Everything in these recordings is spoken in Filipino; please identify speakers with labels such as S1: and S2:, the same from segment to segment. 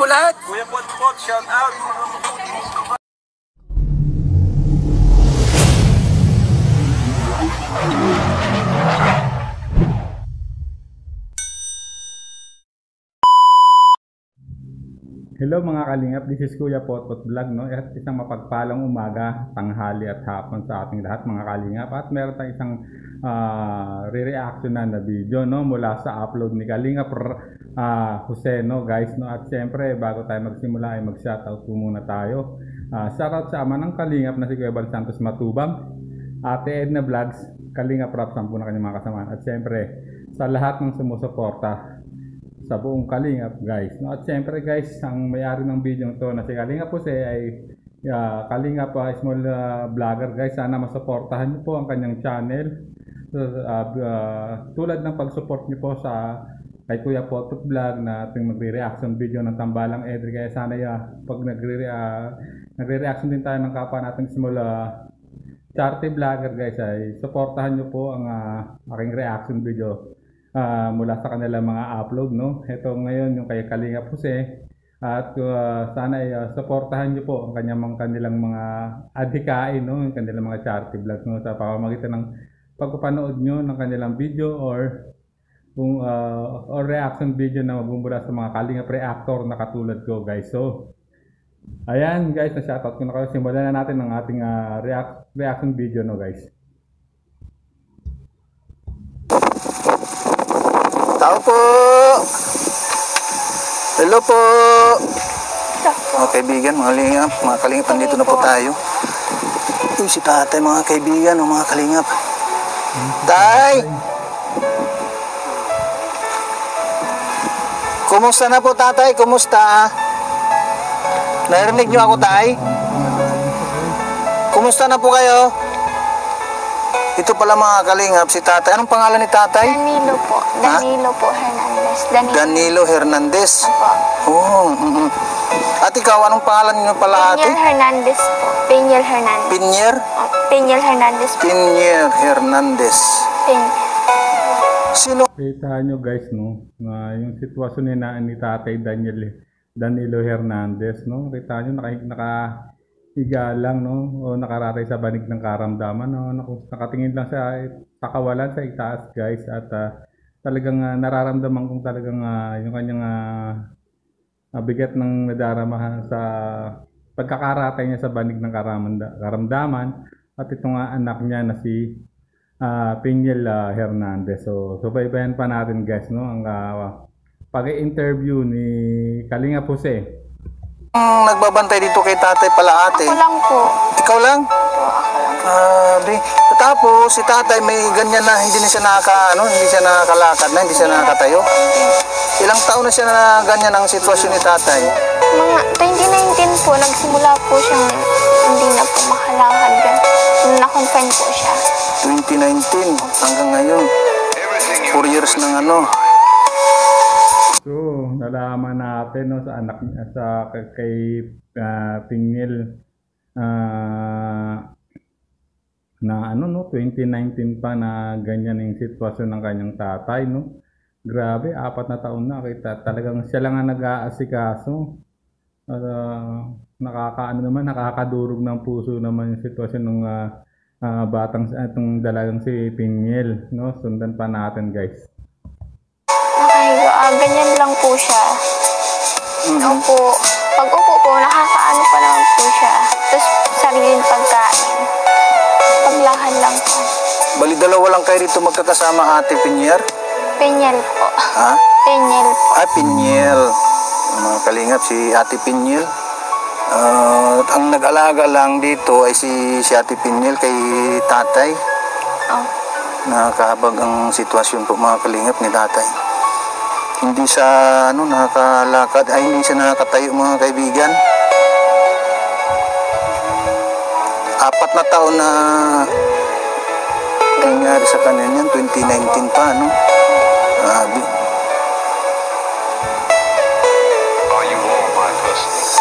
S1: lahat.
S2: Kuya Potpot, shout out.
S3: Hello mga kalingap, this is Kuya Potpot Vlog, no? At isang mapagpalang umaga, tanghali at hapon sa ating lahat mga kalingap. At meron tayong isang re-reaction na video, no? Mula sa upload ni Kalingap Jose, no guys, no? At siyempre bago tayo magsimula ay mag-shoutout po muna tayo. Shoutout sa ama ng Kalingap na si Kuya Bal Santos Matubang, Ate Edna Vlogs, Kalingap Rap, sampu na kanyang mga kasamahan. At siyempre sa lahat ng sumusuporta sa buong Kalingap guys, no? At siyempre guys, ang may-ari ng video to na si Kalingap Jose ay Kalingap small vlogger guys. Sana masuportahan niyo po ang kanyang channel. Tulad ng pag-support niyo po sa kay Kuya Potpot Vlog na ating magre-reaction video ng Tambalang Edri. Kaya sana pag nagre-reaction din tayo ng kapwa nating small charity vlogger guys, ay suportahan niyo po ang aking reaction video mula sa kanilang mga upload, no? Ito ngayon yung kay Kalingap Jose. At sana ay suportahan niyo po ang kanilang mga adhikain, no? Yung kanilang mga charity vlogs, no? Sa pamamagitan ng pagpapanood nyo ng kanilang video or reaction video na magbumula sa mga Kalingap reactor na katulad ko guys. So ayan guys, na shoutout ko na kayo. Simulan na natin ang ating reaction video, no guys.
S1: Tao po. Hello po. Mga kaibigan, mga kalingap, nandito na po tayo. Uy, si tatay mga kaibigan, mga kalingap. Tay! Kumusta na po tatay? Kumusta? Narinig niyo ako tay? Kumusta na po kayo? Ito pala mga kalingap, si tatay. Anong pangalan ni tatay?
S4: Danilo po. Danilo po Hernandez.
S1: Danilo Hernandez.
S4: Opo.
S1: Oh, At ikaw, anong pangalan niyo pala ate?
S4: Piniel Hernandez po. Piniel Hernandez.
S1: Pinier?
S4: Piniel Hernandez po.
S1: Pinier Hernandez. Sino?
S3: Kita nyo guys, no? Yung sitwasyon ni tatay Danilo Hernandez, no? Kita nyo nakahiga lang, no? O nakaratay sa banig ng karamdaman, no? Nakatingin lang sa kawalan sa itaas guys. At talagang nararamdaman kong talagang yung kanyang bigat ng nadarama sa pagkakaratay niya sa banig ng karamdaman. At itong anak niya na si Piniel Hernandez. So subaybayan pa natin guys, no? Ang pag-interview ni Kalingap Jose.
S1: Nagbabantay dito kay tatay pala ate?
S4: Ako lang po.
S1: Ikaw lang?
S4: Opo, ako lang po.
S1: Grabe. Tapos si tatay may ganyan na hindi na siya hindi siya nakakalakad na, hindi siya nakatayo. Ilang taon na siya na ganyan ang sitwasyon ni tatay?
S4: Mga 2019 po, nagsimula po siyang hindi na po makalakad. Na-confine po siya.
S1: 2019 hanggang ngayon. 4 years ng
S3: So, nalaman natin, no, sa anak niya, kay Piniel na 2019 pa na ganyan yung sitwasyon ng kanyang tatay, no. Grabe, 4 na taon na kita. Talagang siya lang ang nag-aasikaso. Nakakadurog ng puso naman yung sitwasyon ng itong dalagang si Piniel, no. Sundan pa natin guys.
S4: Nakahiga. Ganyan lang po siya. Opo. Pag upo po, nakakaano pa naman po siya. Tapos sariling pagkain. Paglakad lang po.
S1: Bali dalawa lang kayo dito magkakasama ate Pinier?
S4: Piniel po.
S1: Ha?
S4: Piniel po.
S1: Piniel. Mga kalingap, si ate Piniel. Ang nag-alaga lang dito ay si ate Piniel kay tatay. Nakakahabag ang sitwasyon po mga kalingap ni tatay. Hindi siya nakakalakad, hindi siya nakatayo mga kaibigan. 4 na taon na nangyari sa kanya yan, 2019 pa, no? Grabe.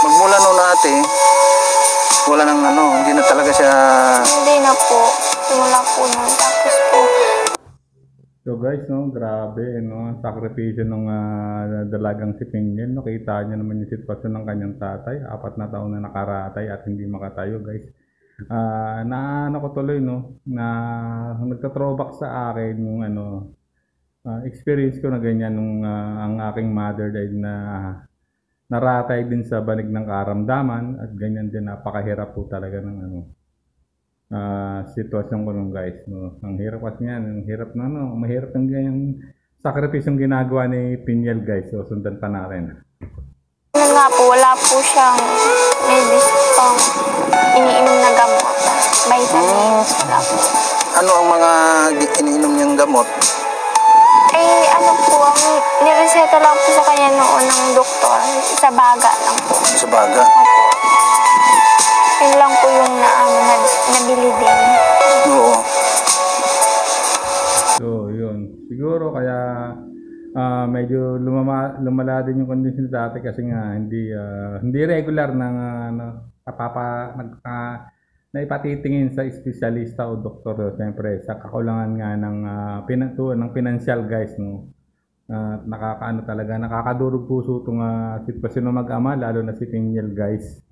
S1: Magmula noon ate, wala nang hindi na talaga siya...
S4: Hindi na po. Simula po nun. Tapos po,
S3: So guys, no, grabe, no, sakripisyo ng dalagang si Piniel, no, kita niyo naman yung sitwasyon ng kanyang tatay, 4 na taon na nakaratay at hindi makatayo, guys. Na ano ko tuloy, no, na nagka-throwback sa akin yung experience ko na ganyan nung ang aking mother died na naratay din sa banig ng karamdaman at ganyan din, napakahirap po talaga ng sitwasyon ko nung guys, no. Ang hirap kasi niyan, ang hirap na mahirap ng ganyang sakripisyong ginagawa ni Piniel, guys. So sundan pa natin.
S4: Ano nga po, wala po siyang medicine iniinom na gamot. Vitamins, wala po.
S1: Ano ang mga iniinom niyang gamot?
S4: Eh, ano po, ang nireseta lang po sa kanya noon ng doktor, sa baga lang po.
S1: Sa baga?
S4: Opo. Yun lang po yung nabili din.
S1: Oo.
S3: So yun, siguro kaya medyo lumala din yung kondisyon dati kasi nga hindi regular ng naipatitingin sa espesyalista o doktor. Siyempre sa kakulangan nga ng pinansyal, guys, no. Talaga, nakakadurog puso itong sitwasyon ng mag-ama, lalo na si Piniel, guys.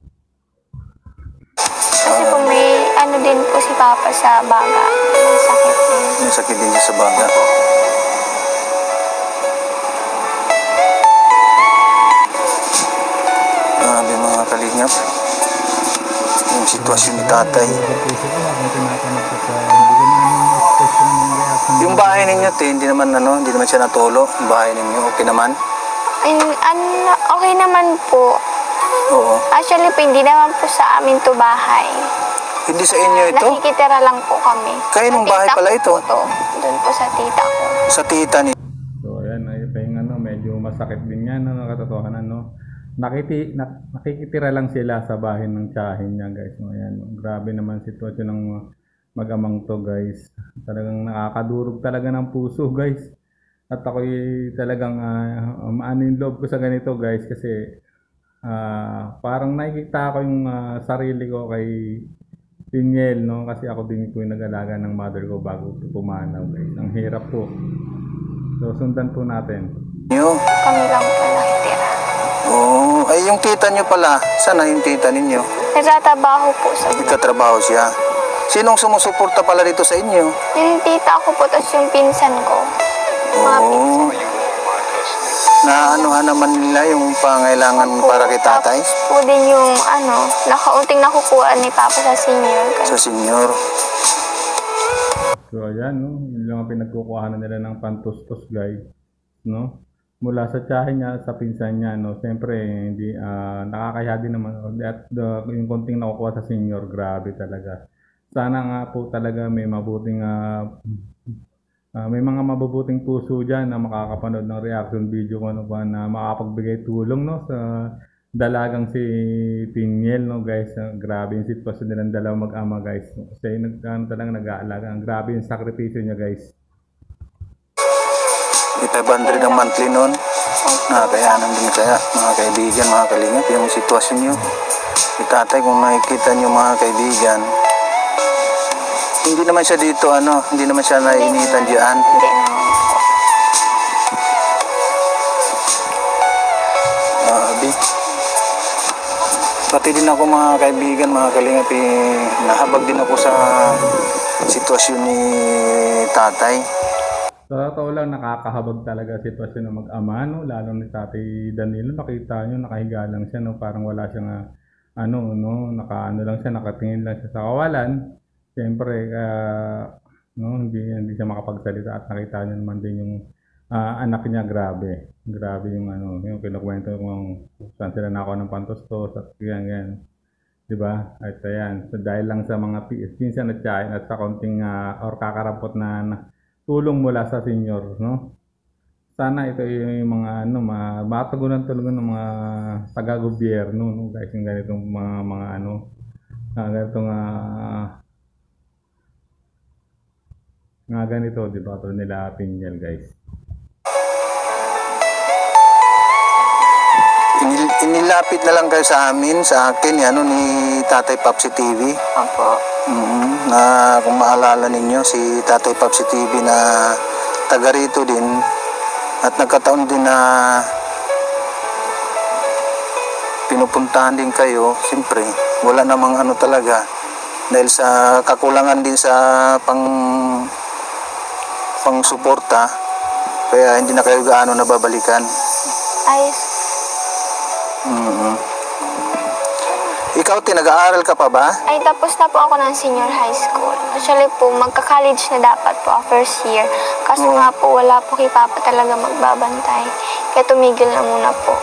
S4: Kasi po may din po si Papa sa baga. May sakit din.
S1: May sakit din siya sa baga. Grabe mga kalingap. Yung sitwasyon ni tatay. Yung bahay ninyo, hindi naman siya natulo. Yung bahay ninyo, okay naman?
S4: Okay naman po.
S1: Oo.
S4: Actually po, hindi naman po sa amin to bahay.
S1: Hindi sa inyo ito?
S4: Nakikitira lang po kami.
S1: Kaya nung bahay pala ito?
S4: Doon po sa tita ko.
S1: Sa tita ni...
S3: So ayan, medyo masakit din yan, katotohanan, no. Nakikitira lang sila sa bahay ng tiyahin niya, guys. So, ayan, grabe naman sitwasyon ng mag-amang to, guys. Talagang nakakadurog talaga ng puso, guys. At ako'y talagang maano yung loob ko sa ganito, guys, kasi parang nakikita ko yung sarili ko kay Piniel, no, kasi ako din po yung nag-alaga ng mother ko bago pumanaw, guys. Ang hirap po. So sundan po natin.
S4: Kami lang po nakitira.
S1: Oo. Ay, yung tita nyo pala. Sana yung tita ninyo?
S4: Nagtatrabaho po sa
S1: Nagtatrabaho siya. Sinong sumusuporta pala dito sa inyo?
S4: Yung tita ko po, tapos yung pinsan ko. Mga
S1: Oo.
S4: pinsan.
S1: Naanuhan naman nila yung pangailangan para kay tatay?
S4: Tapos po din yung nakaunting nakukuha ni Papa sa senior.
S1: Sa senior.
S3: So ayan, no, yun lang ang pinagkukuhanan nila ng pantustos, guys, no, mula sa tiyahin niya, sa pinsan niya, no. Siyempre hindi nakakaya din naman at yung konting nakukuha sa senior, grabe talaga. Sana nga po talaga may mga mabubuting puso dyan na makakapanood ng reaction video ko, na makapagbigay tulong, no, sa dalagang si Piniel, no, guys. Grabe yung sitwasyon nilang dalawang mag-ama, guys. Kasi talagang nag-aalaga. Grabe yung sakripisyo niya, guys.
S1: 500 ang monthly nun. Nakakayanan din kaya, mga kaibigan, mga kalingap, yung sitwasyon nyo. Si tatay, kung nakikita nyo, mga kaibigan, hindi naman siya dito, hindi naman siya nainitan diyan.
S4: Hindi naman po.
S1: Pati din ako, mga kaibigan, mga kalingap, nahabag din ako sa sitwasyon ni tatay.
S3: Sa totoo lang, nakakahabag talaga sitwasyon ng mag-ama, no, lalo ni Tatay Danilo. Nakita nyo, nakahiga lang siya, no, parang wala siyang lang siya, nakatingin lang siya sa kawalan. Siyempre, hindi siya makapagsalita at nakita niyo naman din yung anak niya, grabe yung yung kinukwento kung saan sila nakuha ng pantustos at ganyan. Diba? At ayan, so dahil lang sa mga pinsan at tiyahin at sa konting or kakarapot na tulong mula sa senior, no? Sana ito yung mga matugunan-tulugan ng mga taga-gobyerno, no, guys, yung ganitong mga ganitong ganito, di ba? Tulad nila Piniel, guys.
S1: Inilapit na lang kayo sa akin, ni Tatay Papsi TV.
S4: Opo.
S1: Na kung maalala ninyo, si Tatay Papsi TV na taga rito din at nagkataon din na pinupuntahan din kayo, siyempre wala namang ano talaga dahil sa kakulangan din sa pang suporta, kaya hindi na kayo gaano nababalikan.
S4: Ayos.
S1: Ikaw, nag-aaral ka pa ba?
S4: Ay, tapos na po ako ng senior high school. Actually po, magka-college na dapat po first year. Kaso nga po, wala po kay Papa talaga magbabantay. Kaya tumigil na muna po.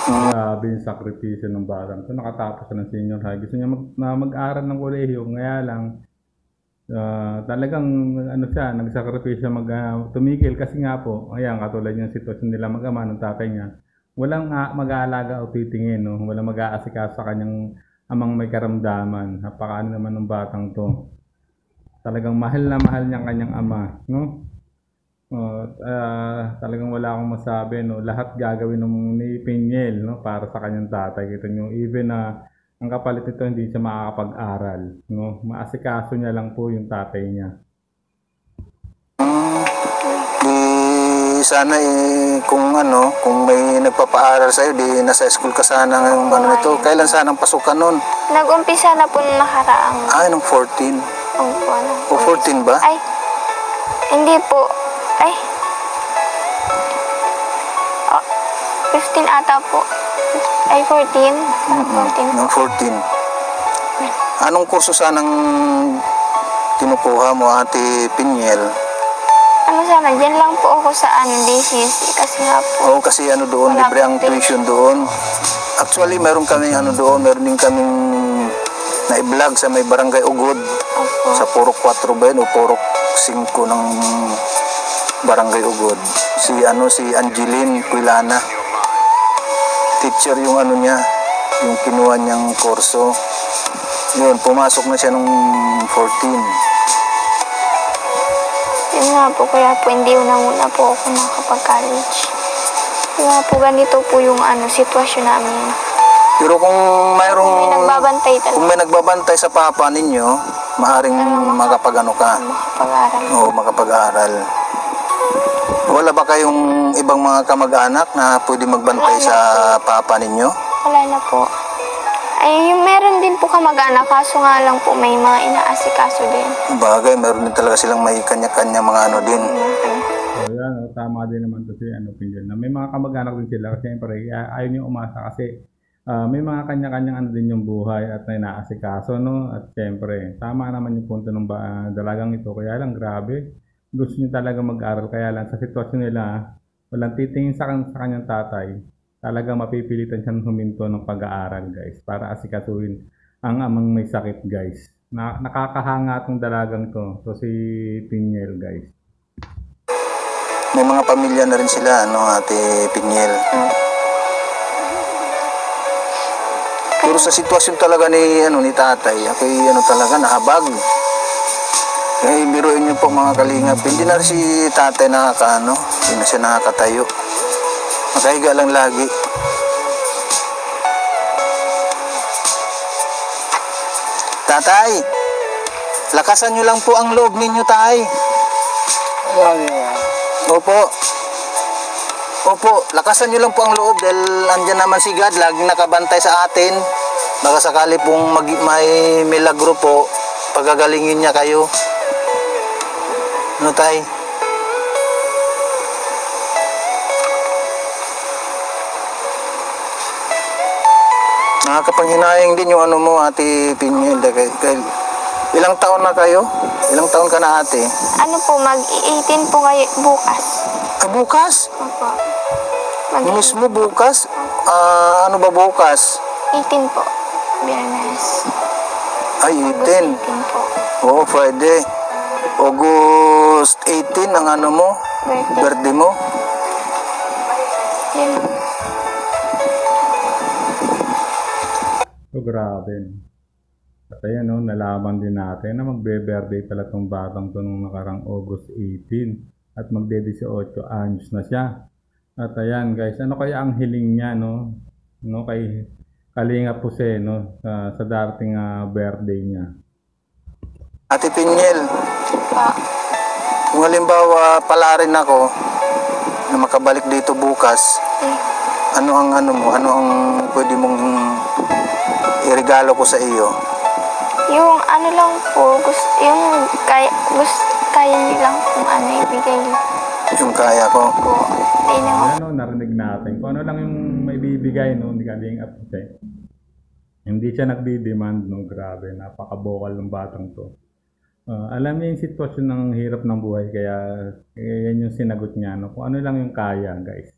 S3: Grabe yung sakripisyo ng batang ito. Nakatapos siya ng senior high. Gusto niya mag-aral ng kolehiyo. Kaya lang, talagang ano siya, nagsakripisyo tumigil. Kasi nga po, ayan, katulad yung sitwasyon nila mag-ama ng tatay niya. Walang mag-aalaga o titingin, no? Walang mag-aasikaso sa kanyang amang may karamdaman. Napakaano naman ng batang to. Talagang mahal na mahal niyang kanyang ama, no? Talagang wala akong masabi, no? Lahat gagawin ni Piniel, no? Para sa kanyang tatay. Kita niyo, even ang kapalit nito hindi siya makakapag-aral, no? Maasikaso niya lang po yung tatay niya.
S1: Sana kung may nagpapaaral sa'yo, di nasa school ka sana ng nito. Kailan sana ang pasukan nun?
S4: Nag-umpisa na po nung nakaraang.
S1: Ay, nung 14. O 14 ba?
S4: Ay, hindi po. Ay, 15 ata po. Ay, 14. 14
S1: Nung
S4: po.
S1: 14. Anong kurso sanang kinukuha mo, Ate Piniel?
S4: Ano sana, dyan lang po ako sa DCC kasi nga po.
S1: Oo, kasi doon,
S4: Wala
S1: libre ang
S4: po
S1: tuition doon. Actually, meron kami doon, meron din kaming na-vlog sa may Barangay Ugod.
S4: Opo.
S1: Sa Purok 4 ba yun o Purok 5 ng Barangay Ugod. Si Angeline Quilana. Teacher yung niya, yung kinuha niyang kurso. Yun, pumasok na siya nung 14.
S4: Yun nga po, kaya po hindi na muna po ako nakapag-college. Kaya po ganito po yung sitwasyon namin.
S1: Pero kung
S4: May nagbabantay talaga.
S1: kung may nagbabantay sa papa ninyo, maaring makapag-ano ka.
S4: Makapag-aral.
S1: Oo, makapag-aral. Wala ba kayong ibang mga kamag-anak na pwede magbantay sa papa ninyo?
S4: Wala na po. Ay, yung meron din po kamag-anak, kaso nga lang po may mga inaasikaso din.
S1: Bagay, meron din talaga silang may kanya-kanya mga din.
S3: So yan, tama din naman to si Piniel na may mga kamag-anak din sila kasi siyempre ayaw niyo umasa kasi may mga kanya-kanyang din yung buhay at na inaasikaso, no? At siyempre, tama naman yung punto ng dalagang ito, kaya lang grabe. Gusto niyo talaga mag-aral, kaya lang sa sitwasyon nila, walang titingin sa kanyang tatay. Talaga mapipilitan siyang huminto ng pag-aaral, guys, para asikasuhin ang amang may sakit, guys. Nakakahanga itong dalagang to. So si Piniel, guys.
S1: May mga pamilya na rin sila, Ate Piniel. Pero sa sitwasyon talaga ni tatay, ako'y talaga nahabag. Eh, biruin niyo po mga kalingap, hindi na rin si tatay hindi na siya nakakatayo. Nakahiga lang lagi. Tatay, lakasan niyo lang po ang loob ninyo, tay. Opo. Opo, lakasan niyo lang po ang loob dahil andyan naman si God, laging nakabantay sa atin. Baka sakali pong may milagro po, pagagalingin niya kayo. Ano, tay? Nakakapanghinayang din yung Ate Piniel. Ilang taon na kayo? Ilang taon ka na, ate?
S4: Mag-18 po ngayon bukas.
S1: Bukas?
S4: Opo.
S1: Mismo bukas? Ano ba bukas?
S4: 18 po. Biyernes.
S1: Ay, 18.
S4: 18 po.
S1: Oo, Friday. August 18 ang mo? Birthday mo?
S4: Yun.
S3: So grabe. At ayan, nalaman din natin na magbe-birthday pala itong batang to nung nakarang August 18 at magde-18 anyos na siya. At ayan guys, ano kaya ang hiling niya kay Kalinga Jose sa darating birthday niya?
S1: Ate Piniel, Kung halimbawa pala rin ako na makabalik dito bukas, ano ang pwede mong iregalo ko sa iyo?
S4: Yung ano lang po, kaya niyo lang kung ano ibigay
S1: Yung kaya ko.
S4: po. Hindi naman
S3: Ano, narinig natin. Kung ano lang yung may bibigay, no, hindi Kalingap kasi. Hindi siya nagdi-demand, no, grabe. Napaka-vocal ng batang to. Alam niya yung sitwasyon ng hirap ng buhay, kaya yan yung sinagot niya, no. Kung ano lang yung kaya, guys.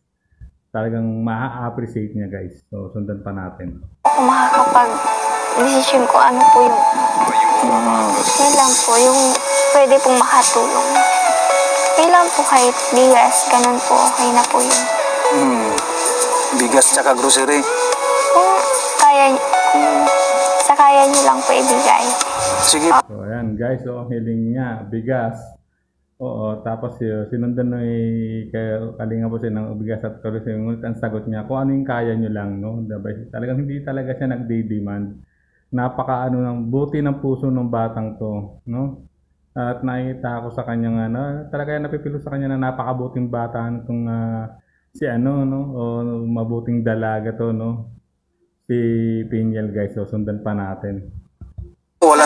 S3: Talagang ma-appreciate niya, guys. So, sundan pa natin.
S4: ako makakapag-desisyon ko ano po yung yun lang po, yung pwede pong makatulong. Yun lang po kahit bigas, ganun po, okay na po yun.
S1: Bigas tsaka grocery.
S4: Kung sa kaya niyo lang po ibigay.
S1: Sige.
S3: So, ayan, guys. So, ang hiling niya, bigas. Oo, tapos sinundan na Kalingap po siya ng bigas at kalusin. Ngunit ang sagot niya, kung ano yung kaya niyo lang, no? Diba? Talagang hindi talaga siya nagdi-demand. Buti ng puso ng batang to, no? At nakita ko sa kanya talaga napipilo sa kanya na napakabuting bata nitong si no? O mabuting dalaga to, no? Si Pinyel, guys. So, sundan pa natin.
S1: Wala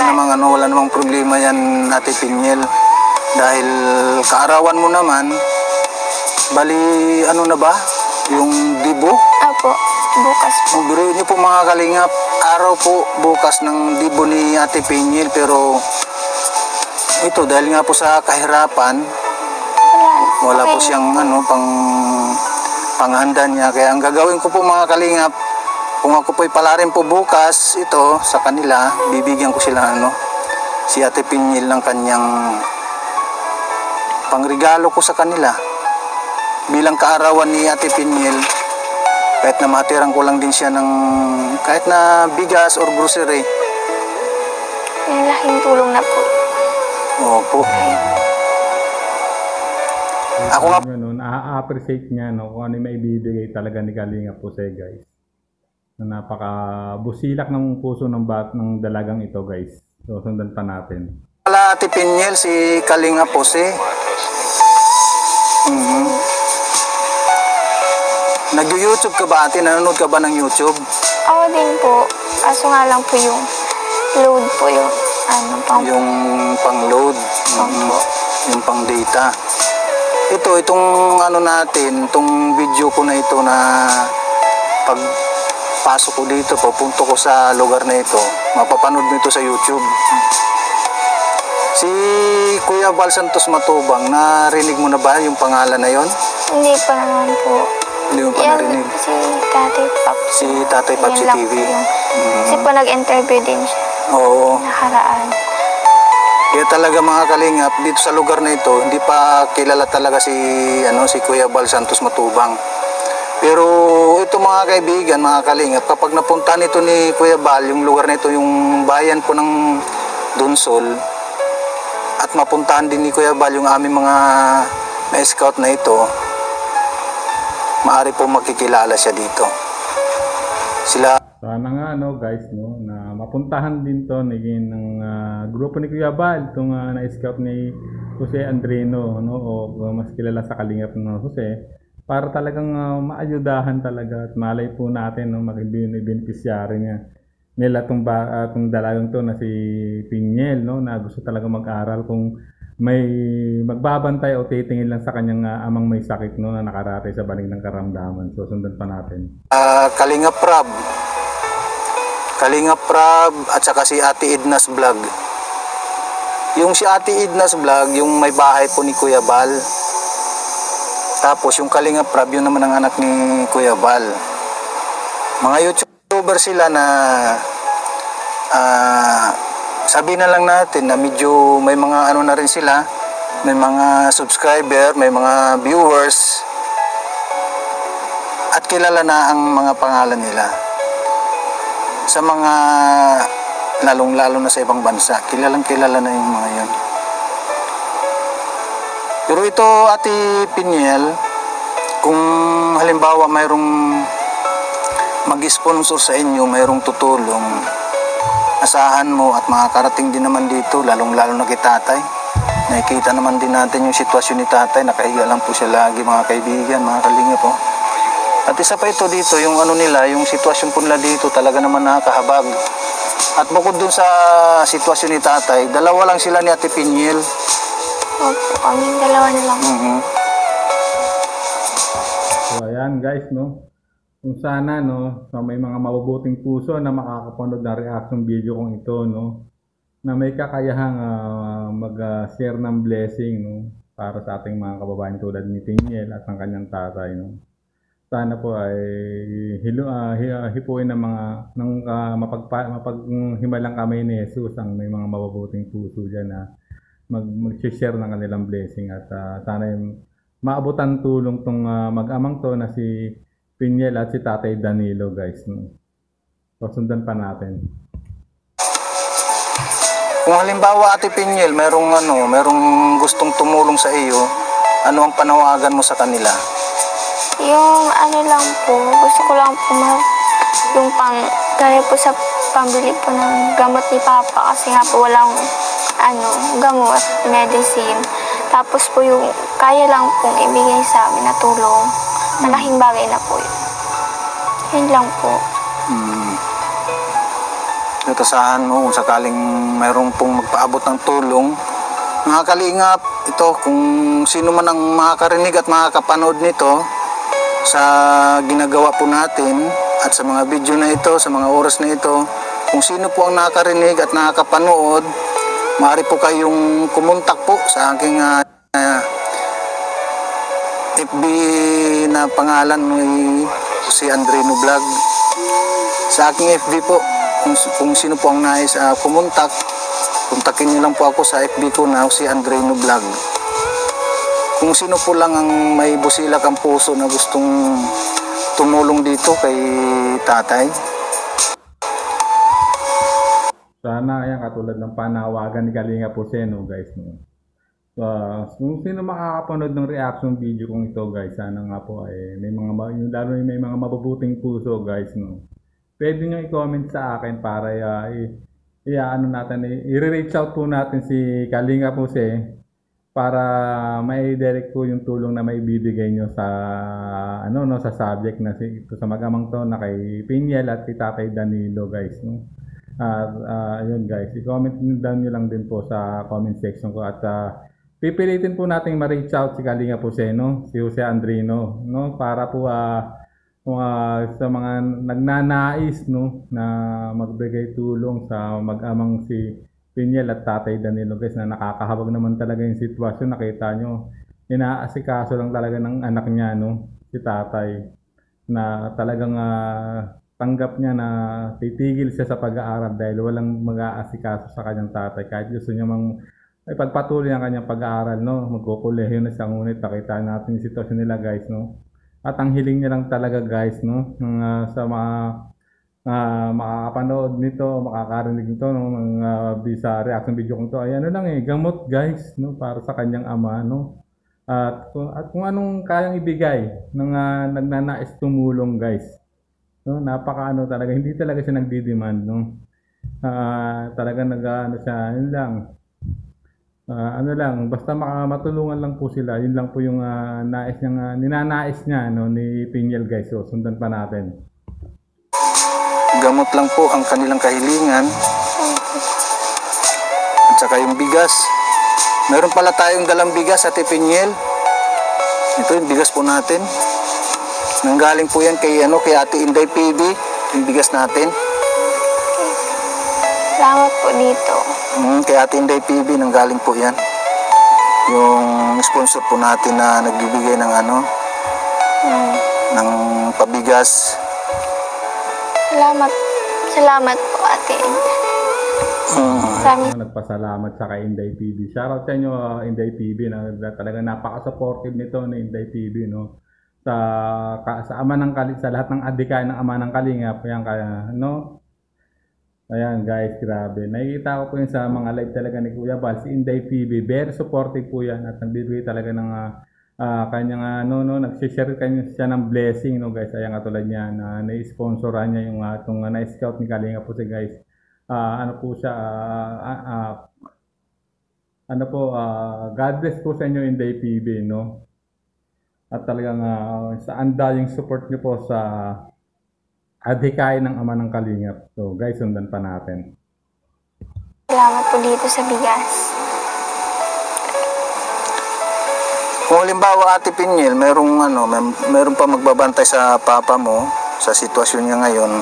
S1: namang problema yan, Ate Pinyel. Dahil kaarawan mo naman, bali ano na ba? Yung dibo?
S4: Opo, bukas po.
S1: Biruin niyo po mga Kalingap, araw po bukas ng dibo ni Ate Pinyel, pero ito dahil nga po sa kahirapan, wala po siyang panghanda niya. Kaya ang gagawin ko po mga Kalingap, kung ako po'y pala rin po bukas ito sa kanila, bibigyan ko sila si Ate Pinyel ng kanyang pangregalo ko sa kanila bilang kaarawan ni Ate Pinyel. Kahit na matirang ko lang din siya ng kahit na bigas or grocery.
S4: Yung laking tulong na po.
S1: Opo. Ako nga
S3: Ganun, a-appreciate niya, no, kung ano yung maibibigay talaga ni Kalingap po siya, guys. Na napaka-busilak ng puso ng dalagang ito, guys. So, sundan pa natin.
S1: pala Ate Pinyel, si Kalingap po si Nag-YouTube ka ba, ate? Nanonood ka ba ng YouTube?
S4: Ako din po. Kaso nga lang po yung load po yung
S1: Yung pang-load, yung pang-data. Itong natin, itong video ko na ito na pagpasok ko dito, pupunto ko sa lugar na ito, mapapanood mo ito sa YouTube. Si Kuya Val Santos Matubang, narinig mo na ba yung pangalan na yon?
S4: Hindi pa naman po.
S1: Hindi mo pa
S4: Yan,
S1: narinig?
S4: si Tatay Paps.
S1: Si Tatay Paps
S4: Yan lang
S1: TV.
S4: po yung- Kasi po nag-interview din siya.
S1: Oo.
S4: Nakaraan.
S1: Kaya talaga mga Kalingap, dito sa lugar na ito, hindi pa kilala talaga si Kuya Val Santos Matubang. Pero ito mga kaibigan, mga Kalingap, kapag napuntahan ito ni Kuya Val, yung lugar na ito, yung bayan po ng Dunsol, at mapuntahan din ni Kuya Val yung aming mga na-scout na ito, maaari po makikilala siya dito. Sila
S3: Sana nga, guys, na mapuntahan din to ng grupo ni Kuya Val, itong na-scout ni Jose Andrino, o mas kilala sa Kalingap na Jose, para talagang maayudahan talaga at malay po natin, beneficiary nila itong dalagang to na si Pinyel, na gusto talaga mag-aral. Kung may magbabantay o titingin lang sa kanyang amang may sakit, na nakarate sa baling ng karamdaman. So, sundan pa natin.
S1: Kalingap Prab at saka si Ate Edna's Vlog. Yung si Ate Edna's Vlog, yung may bahay po ni Kuya Val. Tapos yung Kalingap Prab, yun naman ang anak ni Kuya Val. Mga YouTuber sila na sabi na lang natin na medyo may mga na rin sila, may mga subscriber, may mga viewers, at kilala na ang mga pangalan nila sa mga lalong-lalo na sa ibang bansa. Kilalang kilala na yung mga yun. Pero ito, Ate Pinyel, kung halimbawa mayroong mag-sponsor sa inyo, mayroong tutulong, asahan mo at makakarating din naman dito, lalong-lalo na kay tatay. Nakikita naman din natin yung sitwasyon ni tatay. Nakahiga lang po siya lagi, mga kaibigan, mga kalinga po. At isa pa ito dito, yung ano nila, yung sitwasyon po nila dito talaga naman nakakahabag. At bukod dun sa sitwasyon ni tatay, dalawa lang sila ni Ate Pinyel.
S4: Opo, kaming dalawa na lang.
S3: So ayan guys, no. Kung sana no, may mga mabubuting puso na makakapanood ng reaction video kong ito, no, na may kakayahang mag-share ng blessing, no, para sa ating mga kababayan tulad ni Pinyel at ang kanyang tatay, no. Sana po ay hipuin ng mga mapaghimalang kamay ni Jesus ang may mga mabubuting puso diyan na mag-share ng kanilang blessing at sana ay maabutan tulong tong mag-amang to na si Pinyel at si Tatay Danilo, guys, no. Pasundan pa natin.
S1: Kung halimbawa Ate Pinyel, merong gustong tumulong sa iyo, ano ang panawagan mo sa kanila?
S4: Yung ano lang po, gusto ko lang po yung gaya po sa pambili po ng gamot ni Papa kasi nga po walang gamot, medicine. Tapos po yung kaya lang pong ibigay sa amin na tulong, malaking bagay na po yun. Yun lang po.
S1: Natasahan mo kung sakaling mayroong pong magpaabot ng tulong. Mga kalingap, ito kung sino man ang makakarinig at makakapanood nito sa ginagawa po natin at sa mga video na ito, sa mga oras na ito, kung sino po ang nakakarinig at nakakapanood, maaari po kayong kumontak po sa aking FB na pangalan ay si Andrino Vlog. Sa aking FB po, kung sino po ang nais kumontak, kontakin niyo lang po ako sa FB ko na si Andrino Vlog. Kung sino po lang ang may busilak ang puso na gustong tumulong dito kay tatay.
S3: Sana ayan, katulad ng panawagan ni Kalinga Puseno, guys, no. Kung sino makakapanood ng reaction video kong ito, guys, sana nga po ay lalo may mga mabubuting puso, guys, no. Pwede nyo i-comment sa akin para i-reach out po natin si Kalinga Puse para may direct po yung tulong na may bibigay nyo sa sa subject na ito sa mag-amang to na kay Pinyel at kay Tatay Danilo, guys, no. Ayun guys, i-comment down nyo lang din po sa comment section ko at pipilitin po nating ma-reach out si Kalinga Puseno, si Jose Andrino, no, para po sa mga nagnanais, no, na magbigay tulong sa mag-amang si Pinyel at Tatay Danilo, guys, na nakakahabag naman talaga yung sitwasyon. Nakita nyo, inaasikaso lang talaga ng anak niya, no, si tatay, na talagang tanggap niya na titigil siya sa pag-aaral dahil walang mag-aasikaso sa kanyang tatay. Kahit gusto niya ipagpatuloy ang kanyang pag-aaral, no, magkukulehiyo na siya, ngunit nakita natin yung sitwasyon nila, guys, no. At ang hiling niya lang talaga, guys, no, sa mga makakapanood nito, makakarinig nito ng sa reaction video kong to ay gamot, guys, no, para sa kanyang ama, no. At kung anong kayang ibigay ng nagnanais tumulong, guys, no, talaga, hindi talaga siya nagdi-demand, no. Talaga siya, yun lang. Basta matulungan lang po sila. Yun lang po yung ninanais niya, no, ni Pinyel, guys. So, sundan pa natin.
S1: Gamot lang po ang kanilang kahilingan. At saka yung bigas. Meron pala tayong dalang bigas, Ate Pinyel. Ito yung bigas po natin. Nanggaling po yan kay Ate Inday PB. Yung bigas natin.
S4: Salamat po dito.
S1: Kay Ate Inday PB, nanggaling po yan. Yung sponsor po natin na nagbibigay ng ng pabigas.
S4: Salamat po, Ate.
S3: Nagpasalamat sa kay Inday PB. Shoutout sa inyo, Inday PB, na talaga napaka-supportive nito ni Inday PB, no. Sa ama ng sa lahat ng adikain ng ama ng Kalingap, yan kaya, no. Ayan guys, grabe. Nakikita ko po yun sa mga live talaga ni Kuya Bal, si Inday PB. Very supportive po yan at nagbibigay talaga ng kanyang nag-share siya ng blessing, no, guys. Ayan, katulad niya na na-sponsoran niya yung itong na-scout ni Kalinga po si guys. Po siya ano po, God bless po sa inyo Inday PB, no? At talagang sa andayang support niyo po sa adhikain ng Ama ng Kalingap. So guys, sundan pa natin.
S4: Salamat po dito sa bigas.
S1: Kung halimbawa Ate Pinyel, merong pa magbabantay sa papa mo sa sitwasyon niya ngayon.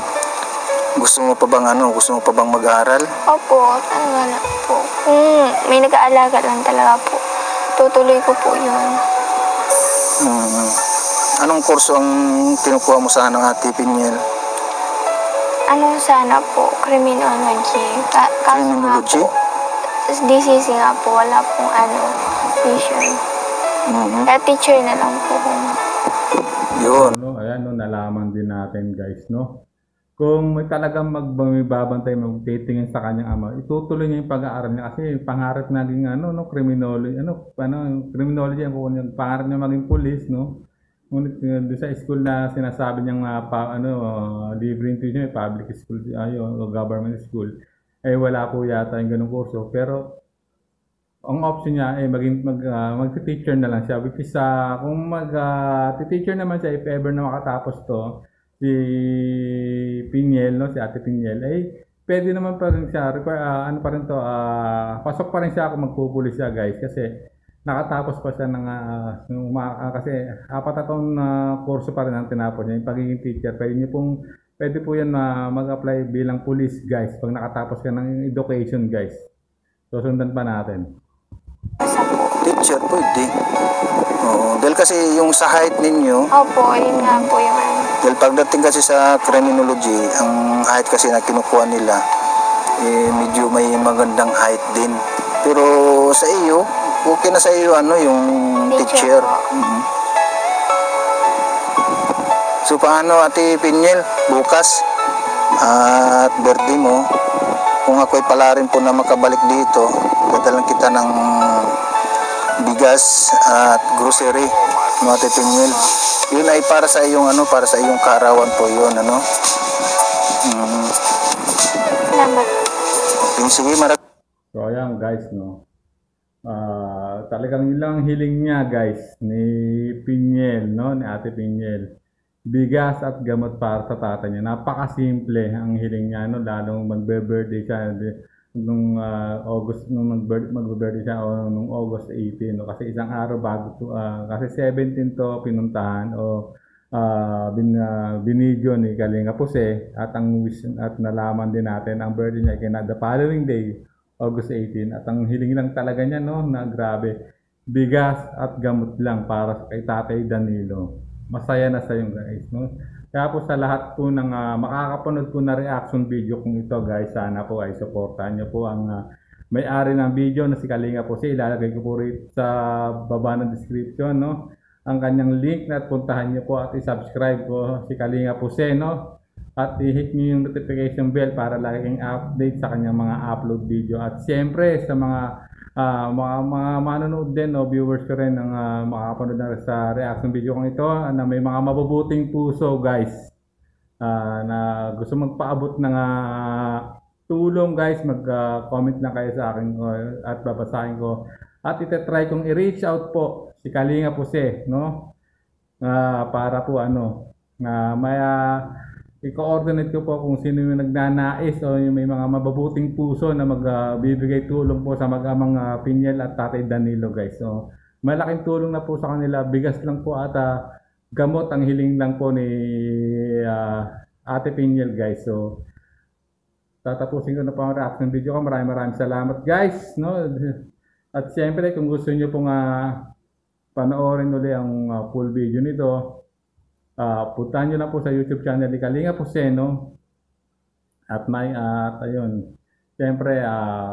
S1: Gusto mo pa bang mag-aral?
S4: Opo, talaga na po. Kung may nag-aalaga lang talaga po, tutuloy ko po yun.
S1: Anong kurso ang kinukuha mo sana ng Ate Pinyel?
S4: Ano sana po, criminology. Kaso nga
S1: Criminology?
S4: po, DCC nga po, wala pong vision. Kaya teacher na lang po.
S1: Yun.
S3: No, ayan, no, nalaman din natin guys, no? Kung may talagang magbabantay, magtitingin sa kanyang ama, itutuloy niya yung pag-aaral niya kasi pangarap na din criminology ang pangarap niya maging police, no? Ngunit doon sa school na sinasabi niyang libre tuition, public school, o government school, wala po yata yung ganung kurso. Pero ang option niya ay mag-teacher na lang siya, which is kung mag-teacher naman siya, if ever na makatapos to, si Pinyel, no, si Ate Pinyel, pwede naman pa rin siya, pasok pa rin siya kung magpupulis siya guys, kasi nakatapos pa siya ng, kasi 4 na taong kurso pa rin ang tinapos niya, yung pagiging teacher, pwede po yan na mag-apply bilang police guys, pag nakatapos ka ng education guys. So sundan pa natin.
S1: Teacher, pwede. Oo, dahil kasi yung sa height ninyo,
S4: Opo, yun nga po yung
S1: dahil pagdating kasi sa criminology, ang height kasi na kinukuha nila, medyo may magandang height din. Pero sa iyo, okay na sa iyo yung teacher. So paano Ate Pinyel, bukas at birthday mo, kung ako'y pala rin po na makabalik dito, dadalan kita ng bigas at grocery, no Ate Pinyel. Yun ay para sa iyong kaarawan po yun,
S4: salamat.
S1: Sige,
S3: So ayan guys, no. Talagang ilang hiling niya guys ni Pinyel, no, ni Ate Pinyel. Bigas at gamot para sa tatay niya. Napakasimple ang hiling niya, no, lalong magbe-birthday siya nung magbe-birthday siya nung August 18, no, kasi isang araw bago kasi 17 to pinuntahan binidyo ni Kalinga Puse at nalaman din natin ang birthday niya kaya the following day, August 18, at ang hiling lang talaga niya, no, na grabe, bigas at gamot lang para kay Tatay Danilo. Masaya na sa iyo guys, no. Kaya po sa lahat po ng makakapanood po na reaction video kung ito guys, sana po ay supportahan niyo po ang may-ari ng video na si Kalinga Puse. Ilalagay ko po rin sa baba ng description, no, ang kanyang link, na puntahan niyo po at i-subscribe po si Kalinga Puse, no, at i-hit niyo yung notification bell para laging update sa kanyang mga upload video. At siyempre sa mga manonood din, no, viewers ko rin ng makakapanood na sa reaction video kong ito, na may mga mabubuting puso guys, na gusto magpaabot ng tulong guys, mag-comment lang kayo sa akin at babasahin ko, at itetry kong i-reach out po si Kalinga Puse, no, para po may i-coordinate ko po kung sino yung nagnanais o yung may mga mababuting puso na magbibigay tulong po sa mag-amang Pinyel at Tatay Danilo guys. So malaking tulong na po sa kanila, bigas lang po at gamot ang hiling lang po ni Ate Pinyel guys. So tatapusin ko na po ang reaction video ko. Maraming salamat guys, no. At siyempre kung gusto niyo pong panoorin ulit ang full video nito, puntahan nyo na po sa YouTube channel ni Kalinga Puse, no? At ayun, siyempre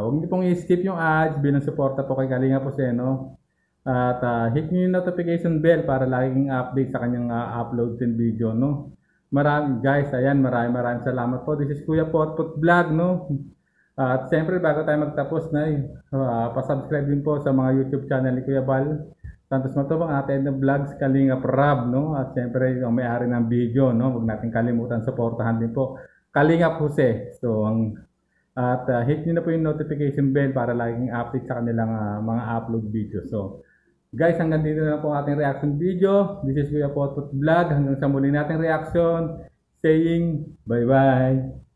S3: huwag niyo pong i-skip yung ads bilang suporta po kay Kalinga Puse, no? At hit nyo yung notification bell para laging update sa kanyang upload din video, no? Maraming maraming salamat po. This is Kuya Potpot Vlog, no? At siyempre bago tayo magtapos na, pa-subscribe din po sa mga YouTube channel ni Kuya Bal Santos Matubang, atin na vlogs, Kalinga Prab, no? At siyempre ang may-ari ng video, no? Huwag natin kalimutan, suportahan din po Kalinga Puse. So At hit nyo na po yung notification bell para laging update sa kanilang mga upload videos. So, guys, hanggang dito na po ating reaction video. This is Kuya Potpot Vlog. Hanggang sa muli nating reaction, saying bye-bye.